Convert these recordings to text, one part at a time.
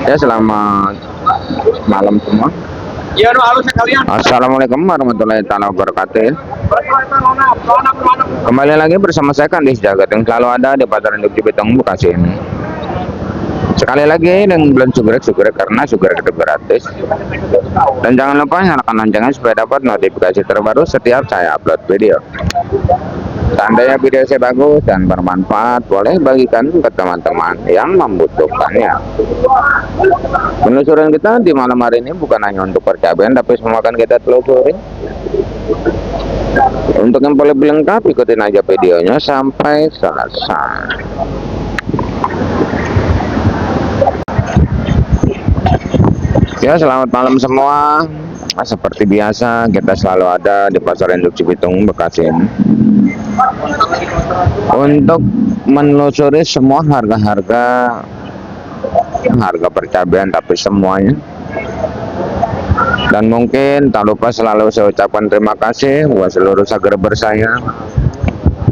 Ya, selamat malam semua. Assalamualaikum warahmatullahi wabarakatuh. Kembali lagi bersama saya Kandis Jagat yang selalu ada di Pasar Induk Cibitung Bekasi ini. Sekali lagi dengan bulan sugrek karena sugrek itu gratis. Dan jangan lupa nyalakan loncengnya supaya dapat notifikasi terbaru setiap saya upload video. Seandainya video saya bagus dan bermanfaat, boleh bagikan ke teman-teman yang membutuhkannya. Penelusuran kita di malam hari ini bukan hanya untuk percabuan, tapi semua akan kita telusuri. Untuk yang lebih lengkap, ikutin aja videonya sampai selesai. Ya, selamat malam semua. Seperti biasa, kita selalu ada di Pasar Induk Cibitung Bekasi untuk menelusuri semua harga percabuan, tapi semuanya. Dan mungkin tak lupa selalu saya ucapkan terima kasih buat seluruh subscriber saya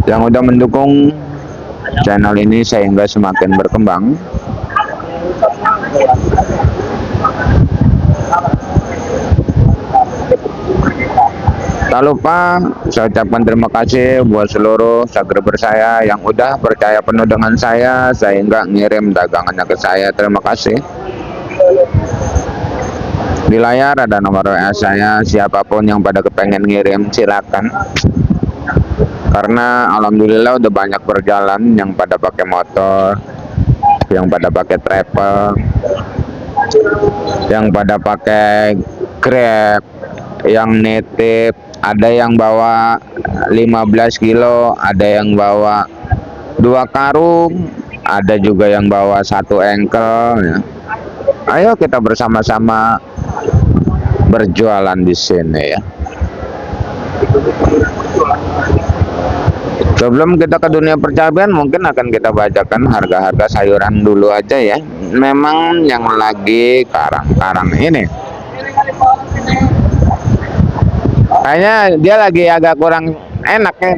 yang udah mendukung channel ini sehingga semakin berkembang. Tak lupa saya ucapkan terima kasih buat seluruh subscriber saya yang udah percaya penuh dengan saya sehingga ngirim dagangannya ke saya. Terima kasih. Di layar ada nomor WA saya, siapapun yang pada kepengen ngirim silakan. Karena alhamdulillah udah banyak berjalan yang pada pakai motor, yang pada pakai travel, yang pada pakai Grab, yang nitip, ada yang bawa 15 kilo, ada yang bawa 2 karung, ada juga yang bawa 1 engkel ya. Ayo kita bersama-sama berjualan di sini ya. Sebelum kita ke dunia percabuan, mungkin akan kita bacakan harga-harga sayuran dulu aja ya. Memang yang lagi karang-karang ini kayaknya dia lagi agak kurang enak ya.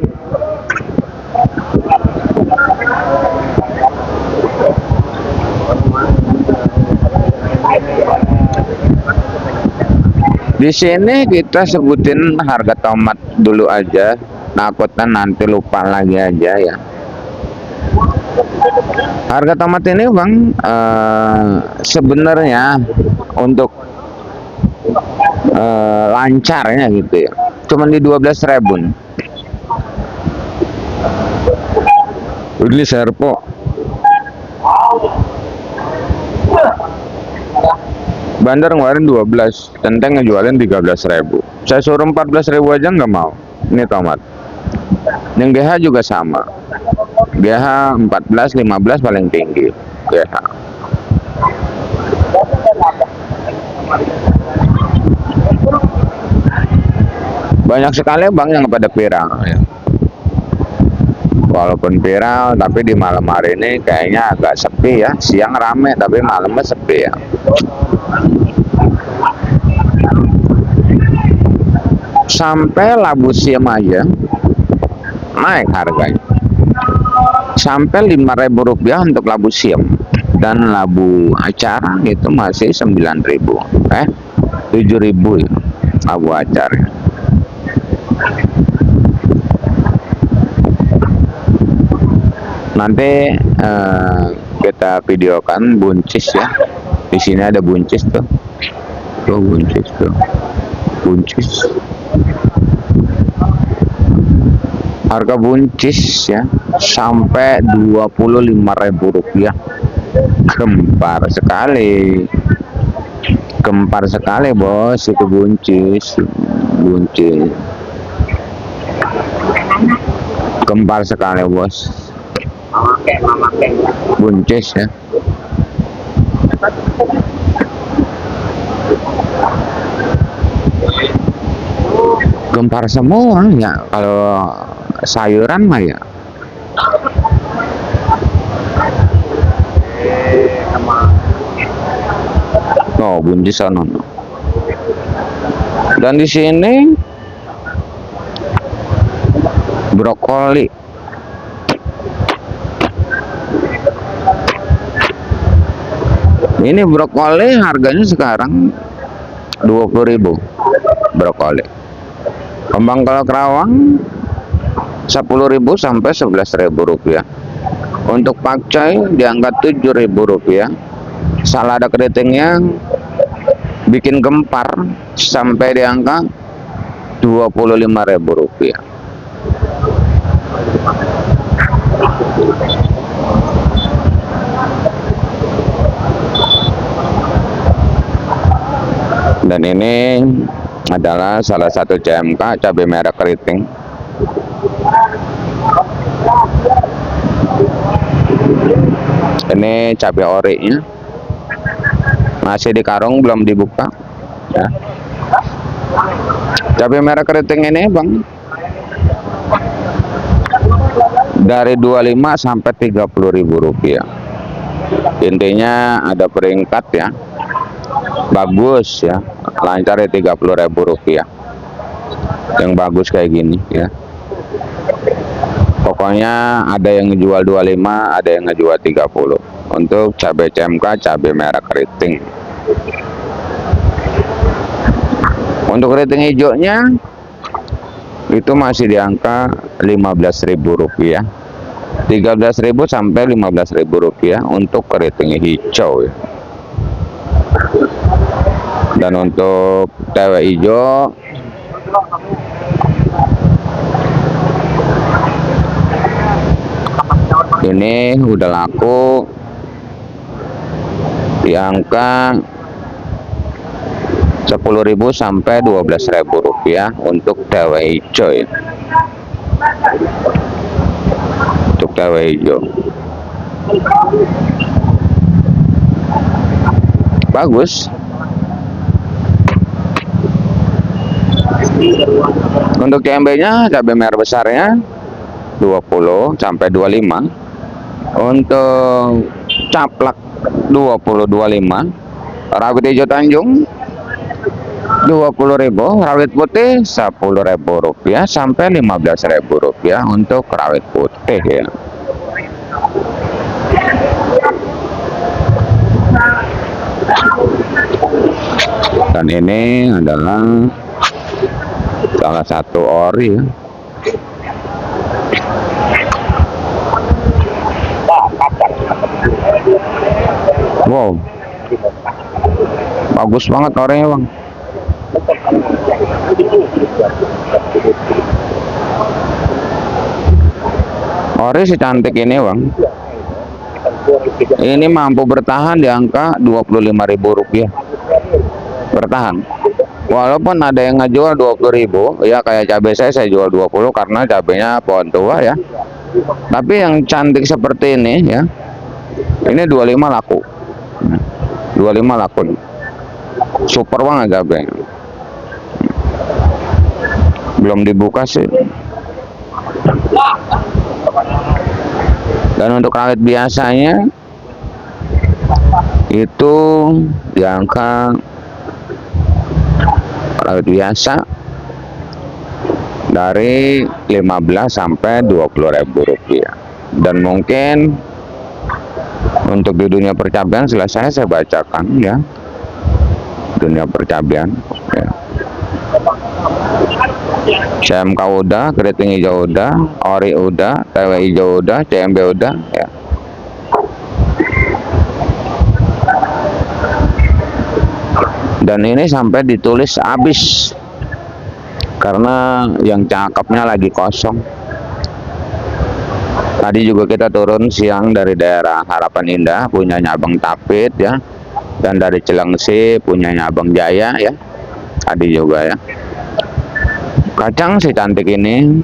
Di sini kita sebutin harga tomat dulu aja, takutnya nanti lupa lagi aja ya. Harga tomat ini bang, sebenarnya untuk lancarnya gitu ya, cuman di 12.000. Ini serpo bandar ngeluarin 12, centeng ngejualin 13.000. Saya suruh 14.000 aja nggak mau. Ini tomat. Yang GH juga sama. GH 14, 15 paling tinggi. GH. Banyak sekali bang yang pada viral ya. Walaupun viral, tapi di malam hari ini kayaknya agak sepi ya. Siang rame, tapi malamnya sepi ya. Sampai labu siam aja naik harganya. Sampai Rp5.000 untuk labu siam. Dan labu acar itu masih 9.000. 7.000 ya, labu acar. Nanti kita videokan buncis ya. Di sini ada buncis tuh. Tuh buncis tuh. Buncis. Harga buncis ya sampai Rp25.000. Gempar sekali bos, itu buncis. Gempar sekali bos. Buncis ya. Gempar semua ya, kalau sayuran mah ya. Oh, buncis sana. Dan di sini brokoli. Ini brokoli harganya sekarang 20.000 brokoli. Kembang kalau kerawang 10.000 sampai 11.000 rupiah. Untuk pakcoy di angka 7.000 rupiah. Salada keritingnya bikin gempar sampai di angka 25.000 rupiah. Dan ini adalah salah satu CMK, cabai merah keriting. Ini cabai ori nya masih di karung, belum dibuka ya. Cabai merah keriting ini bang dari 25 sampai 30.000 rupiah. Intinya ada peringkat ya, bagus ya, lancar ya, 30.000 rupiah yang bagus kayak gini ya. Pokoknya ada yang ngejual 25, ada yang ngejual 30 untuk cabai CMK, cabai merah keriting. Untuk keriting hijaunya itu masih di angka 15.000 rupiah, 13.000 sampai 15.000 rupiah untuk keriting hijau ya. Dan untuk tewe hijau ini udah laku di angka 10.000 sampai 12.000 rupiah untuk tewe hijau ya. Untuk tewe hijau bagus. Untuk CMB nya, cabai merah besarnya 20 sampai 25. Untuk caplak 20-25. Rawit hijau Tanjung 20.000, rawit putih 10.000 rupiah sampai 15.000 rupiah untuk rawit putih ya. Dan ini adalah salah satu ori ya. Wow, bagus banget oranye bang. Ori secantik ini bang, ini mampu bertahan di angka 25.000 rupiah bertahan. Walaupun ada yang ngejual 20.000 ya, kayak cabai saya jual 20 karena cabainya pohon tua ya. Tapi yang cantik seperti ini ya, ini 25 laku. 25 laku. Super banget cabai. Belum dibuka sih. Dan untuk rawit biasanya itu di angka rawit biasa dari 15 sampai 20.000 rupiah. Dan mungkin untuk di dunia percabean selesai saya bacakan ya, dunia percabean ya. CMK udah, keriting hijau udah, ori udah, tewe hijau udah, CMB udah ya. Dan ini sampai ditulis habis karena yang cakepnya lagi kosong. Tadi juga kita turun siang dari daerah Harapan Indah punyanya Abang Tapit ya, dan dari Cilengsi punyanya Abang Jaya ya, tadi juga ya. Kacang si cantik ini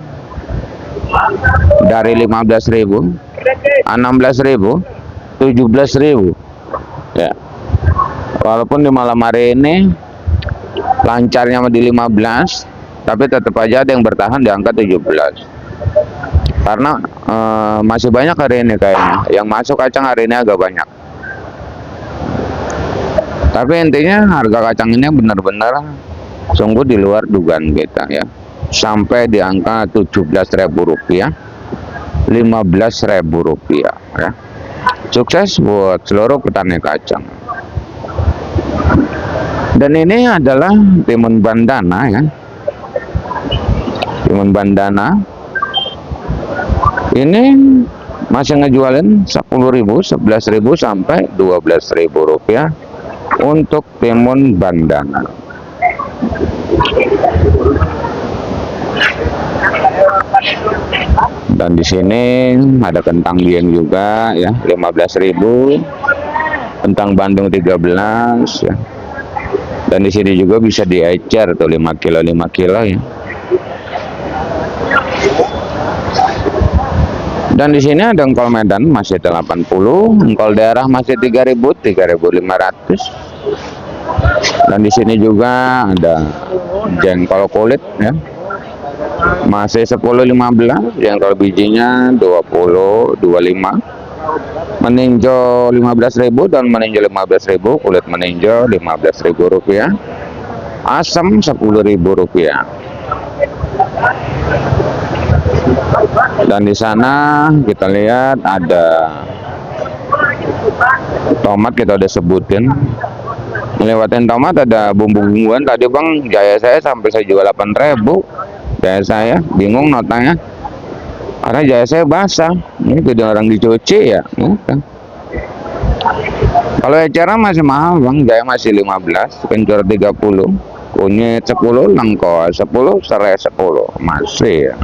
dari 15.000, 16.000, 17.000 ya. Walaupun di malam hari ini lancarnya di 15, tapi tetap aja ada yang bertahan di angka 17 karena masih banyak hari ini kayaknya yang masuk kacang hari ini agak banyak. Tapi intinya harga kacang ini benar-benar sungguh di luar dugaan kita ya, sampai di angka 17.000 rupiah, 15.000 rupiah ya. Sukses buat seluruh petani kacang. Dan ini adalah timun bandana ya. Timun bandana ini masih ngejualin 10.000, 11.000 sampai 12.000 rupiah untuk timun bandana. Dan di sini ada kentang dieng juga ya, 15.000. Kentang Bandung 13 ya. Dan di sini juga bisa diecer tuh 5 kilo 5 kilo ya. Dan di sini ada engkol Medan masih 80, engkol daerah masih 3.000, 3.500. Dan di sini juga ada jengkol kulit ya. Masih 10.15, jengkol bijinya 20, 25. Meninjau 15.000 dan meninjau 15.000, kulit meninjau 15.000 rupiah. Asam 10.000 rupiah. Dan di sana kita lihat ada tomat, kita udah sebutin. Melewatin tomat ada bumbu-bumbuan tadi bang, jaya saya sampai saya jual 8.000. Jaya saya bingung notanya karena jaya saya basah, ini tidak orang dicuci ya. Kalau eceran masih mahal bang, jaya masih 15, kencur 30, kunyit 10, lengkol 10, serai 10 masih ya.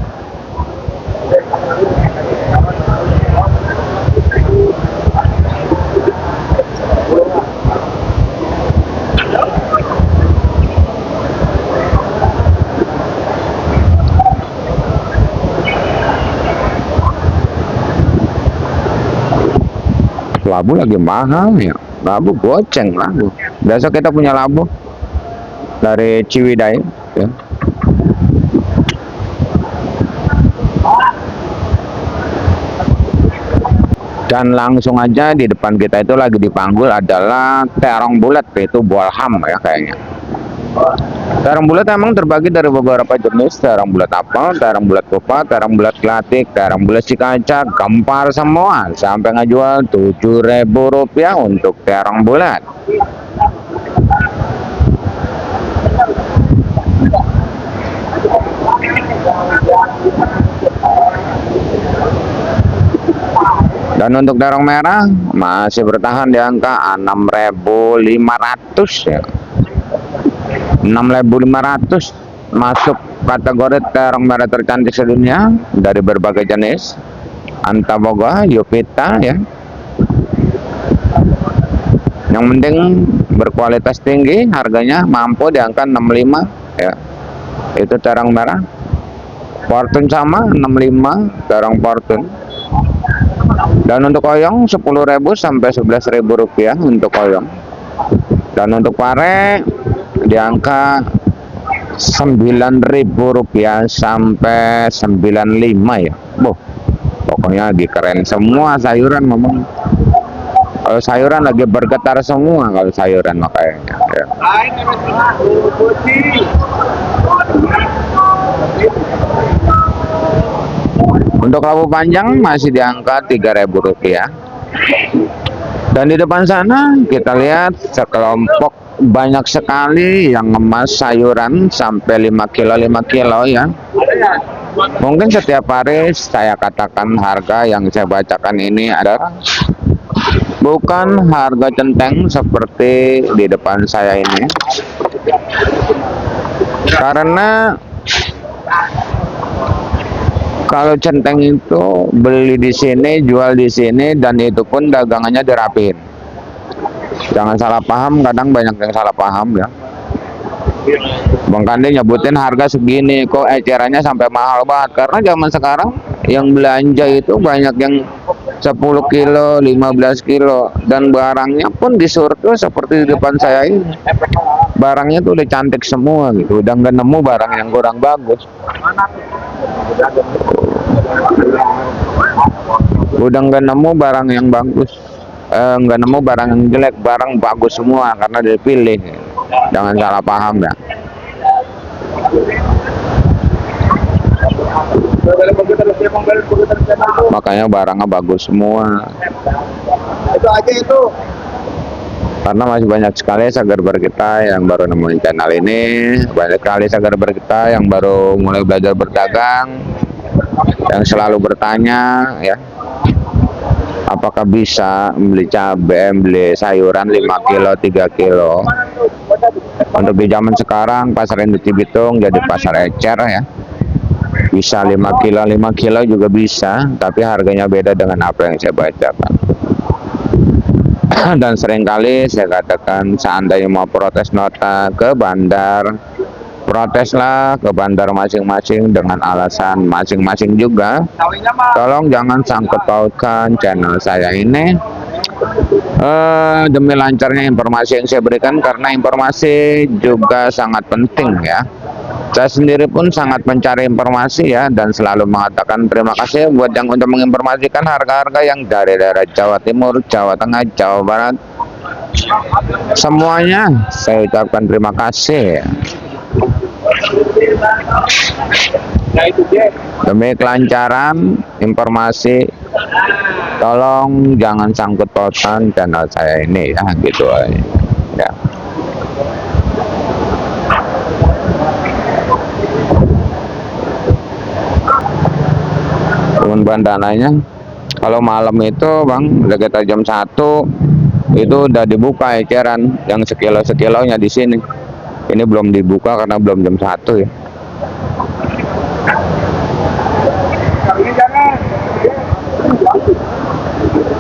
Labu lagi mahal ya, labu goceng labu. Biasa kita punya labu dari Ciwidey ya. Dan langsung aja di depan kita itu lagi dipanggul adalah terong bulat, itu bolham ya kayaknya. Terong bulat emang terbagi dari beberapa jenis, terong bulat apel, terong bulat kupat, terong bulat gelatik, terong bulat cikacak, gempar semua. Sampai ngejual 7.000 rupiah untuk terong bulat. Dan untuk terong merah masih bertahan di angka 6.500 ya. 6.500 masuk kategori terong merah tercantik sedunia dari berbagai jenis. Antaboga, Yupita ya. Yang penting berkualitas tinggi, harganya mampu di angka 65 ya. Itu terong merah. Fortune sama 65 terong Fortune. Dan untuk oyong 10.000 sampai 11.000 rupiah untuk oyong. Dan untuk pare di angka 9.000 rupiah sampai 95 ya. Boh, pokoknya lagi keren semua sayuran ngomong. Kalau sayuran lagi bergetar semua kalau sayuran makanya ya. Untuk labu panjang masih di angka 3.000 rupiah. Dan di depan sana kita lihat sekelompok banyak sekali yang ngemas sayuran sampai 5 kilo 5 kilo ya. Mungkin setiap hari saya katakan harga yang saya bacakan ini adalah bukan harga centeng seperti di depan saya ini. Karena kalau centeng itu beli di sini, jual di sini, dan itu pun dagangannya dirapiin. Jangan salah paham, kadang banyak yang salah paham ya. Bang Kande nyebutin harga segini, kok ecerannya sampai mahal banget. Karena zaman sekarang yang belanja itu banyak yang 10 kilo, 15 kilo, dan barangnya pun di surga seperti di depan saya ini. Barangnya tuh udah cantik semua gitu, udah nggak nemu barang yang kurang bagus. Udah nggak nemu barang yang bagus, nggak nemu barang yang jelek, barang bagus semua karena dipilih. Jangan salah paham ya. Makanya barangnya bagus semua. Itu aja itu. karena masih banyak sekali subscriber kita yang baru nemuin channel ini, banyak sekali subscriber kita yang baru mulai belajar berdagang, yang selalu bertanya ya, apakah bisa beli cabai, beli sayuran 5 kilo, 3 kilo. Untuk di zaman sekarang pasar induk Cibitung jadi pasar ecer ya, bisa 5 kilo 5 kilo juga bisa, tapi harganya beda dengan apa yang saya bacakan. Dan seringkali saya katakan, seandainya mau protes nota ke bandar, proteslah ke bandar masing-masing dengan alasan masing-masing juga. Tolong jangan sangkut pautkan channel saya ini demi lancarnya informasi yang saya berikan, karena informasi juga sangat penting ya. Saya sendiri pun sangat mencari informasi ya, dan selalu mengatakan terima kasih buat yang untuk menginformasikan harga-harga yang dari daerah Jawa Timur, Jawa Tengah, Jawa Barat. Semuanya saya ucapkan terima kasih ya. Demi kelancaran informasi, tolong jangan sangkut pautan channel saya ini ya, gitu aja ya. Bahan dananya kalau malam itu bang, sekitar jam 1 itu udah dibuka eceran yang sekilo-sekilonya di sini. Ini belum dibuka karena belum jam 1 ya.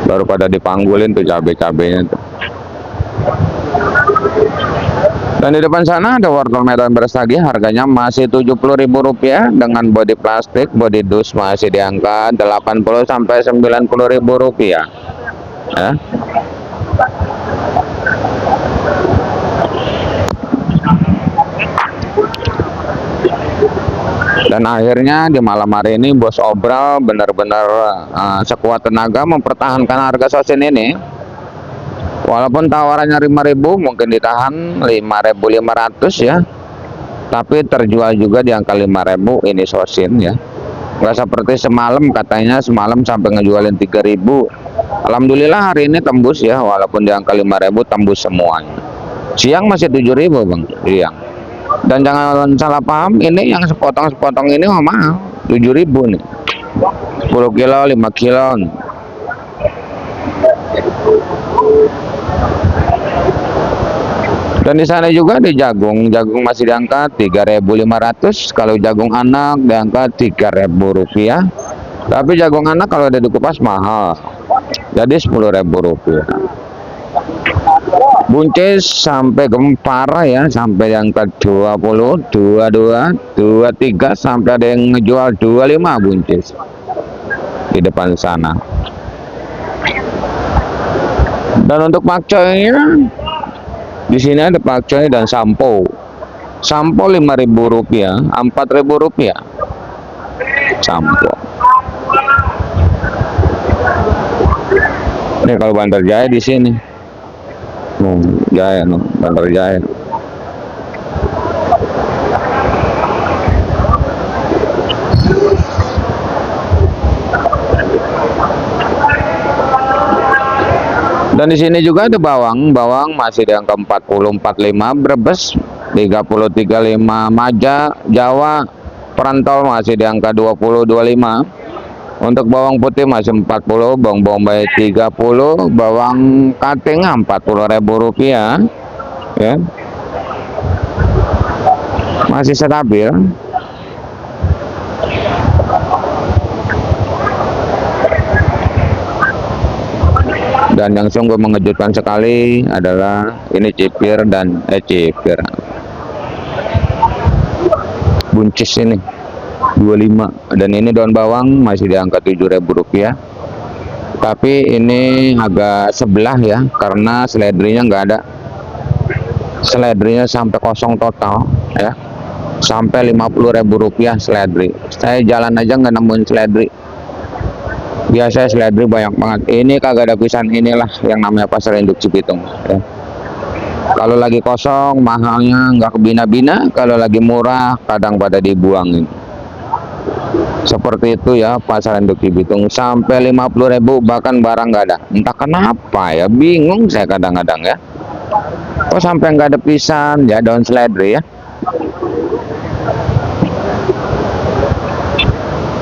Baru pada dipanggulin tuh cabai-cabainya tuh. Dan di depan sana ada wortel Medan beras lagi, harganya masih Rp70.000 dengan bodi plastik, bodi dus masih di angka Rp80 sampai Rp90.000 ya. Dan akhirnya di malam hari ini Bos Obral benar-benar sekuat tenaga mempertahankan harga sosin ini. Walaupun tawarannya Rp5.000, mungkin ditahan Rp5.500 ya, tapi terjual juga di angka Rp5.000 ini sosin ya. Nggak seperti semalam, katanya semalam sampai ngejualin Rp3.000. Alhamdulillah hari ini tembus ya, walaupun di angka Rp5.000 tembus semuanya. Siang masih Rp7.000 bang, siang. Dan jangan salah paham, ini yang sepotong-sepotong ini mahal, Rp7.000 nih, 10 kilo 5 kilo nih. Dan di sana juga di jagung masih diangkat Rp3.500, kalau jagung anak diangkat Rp3.000. Tapi jagung anak kalau ada dikupas mahal, jadi Rp10.000. Buncis sampai gempar ya, sampai diangkat 20, 22, 23, sampai ada yang ngejual 25 buncis di depan sana. Dan untuk pakcoynya di sini ada pakcoy dan sampo. Sampo Rp5.000, Rp4.000 sampo. Ini kalau Bantar Jaya di sini. Jaya no, Bantar Jaya. Dan di sini juga ada bawang masih di angka 40 45, Brebes 30 35, Maja Jawa Perantau masih di angka 20 25. Untuk bawang putih masih 40, bawang bombay 30, bawang kating Rp40.000 ya. Masih stabil. Dan yang sungguh mengejutkan sekali adalah ini cipir dan cipir buncis ini 25, dan ini daun bawang masih di angka Rp7.000. Tapi ini agak sebelah ya, karena seledrinya nggak ada. Seledrinya sampai kosong total ya, sampai Rp50.000 seledri. Saya jalan aja nggak nemuin seledri. Biasa seledri banyak banget. Ini kagak ada pisan, inilah yang namanya pasar induk Cibitung ya. Kalau lagi kosong mahalnya nggak kebina-bina, kalau lagi murah kadang pada dibuangin. Seperti itu ya pasar induk Cibitung, sampai Rp50.000 bahkan barang nggak ada. Entah kenapa ya, bingung saya kadang-kadang ya. Kok sampai nggak ada pisan ya daun seledri ya.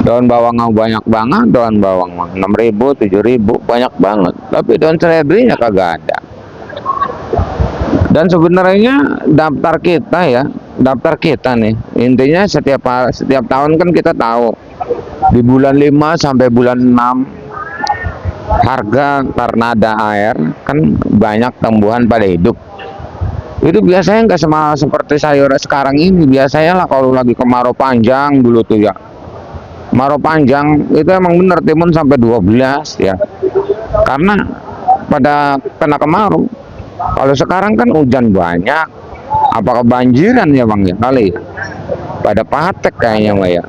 Daun bawang banyak banget, daun bawang 6.000 7.000 banyak banget, tapi daun seledrinya kagak ada. Dan sebenarnya daftar kita nih intinya setiap tahun kan kita tahu di bulan 5 sampai bulan 6 harga karena ada air kan banyak tumbuhan pada hidup. Itu biasanya nggak sama seperti sayur sekarang ini. Biasanya lah kalau lagi kemarau panjang dulu tuh ya, kemarau panjang itu emang bener timun sampai 12 ya, karena pada kena kemarau. Kalau sekarang kan hujan banyak, apa kebanjiran ya bang ya kali ya? Pada patek kayaknya mbak ya.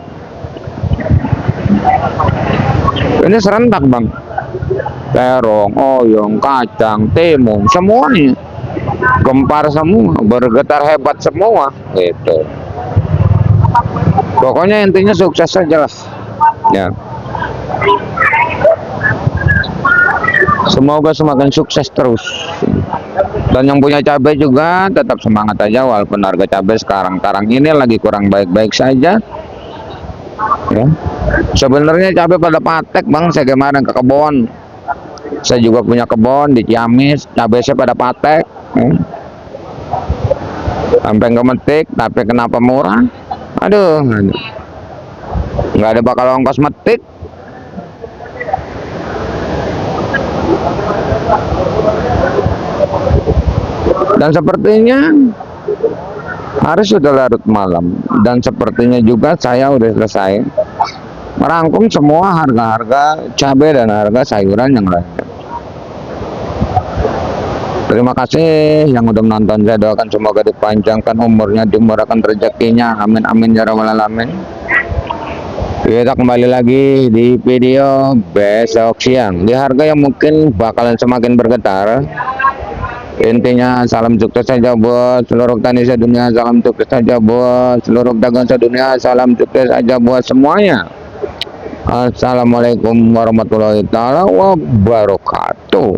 Ini serentak bang, terong, oyong, kacang, timun, semuanya gempar semua, bergetar hebat semua gitu. Pokoknya intinya sukses saja lah ya. Semoga semakin sukses terus. Dan yang punya cabai juga tetap semangat aja, walaupun harga cabai sekarang ini lagi kurang baik-baik saja ya. Sebenarnya cabai pada patek bang, saya kemarin ke kebun, saya juga punya kebun di Ciamis, cabai saya pada patek ya. Sampai ngemetik, tapi kenapa murah? Aduh, nggak ada bakal ongkos metik. Dan sepertinya hari sudah larut malam, dan sepertinya juga saya udah selesai merangkum semua harga-harga cabai dan harga sayuran yang lainnya. Terima kasih yang udah menonton. Saya doakan semoga dipanjangkan umurnya, dimurahkan rezekinya, amin amin ya rabbal alamin. Kita kembali lagi di video besok siang di harga yang mungkin bakalan semakin bergetar. Intinya salam sukses saja buat seluruh petani sedunia, salam sukses saja buat seluruh pedagang sedunia, salam sukses saja buat semuanya. Assalamualaikum warahmatullahi wabarakatuh.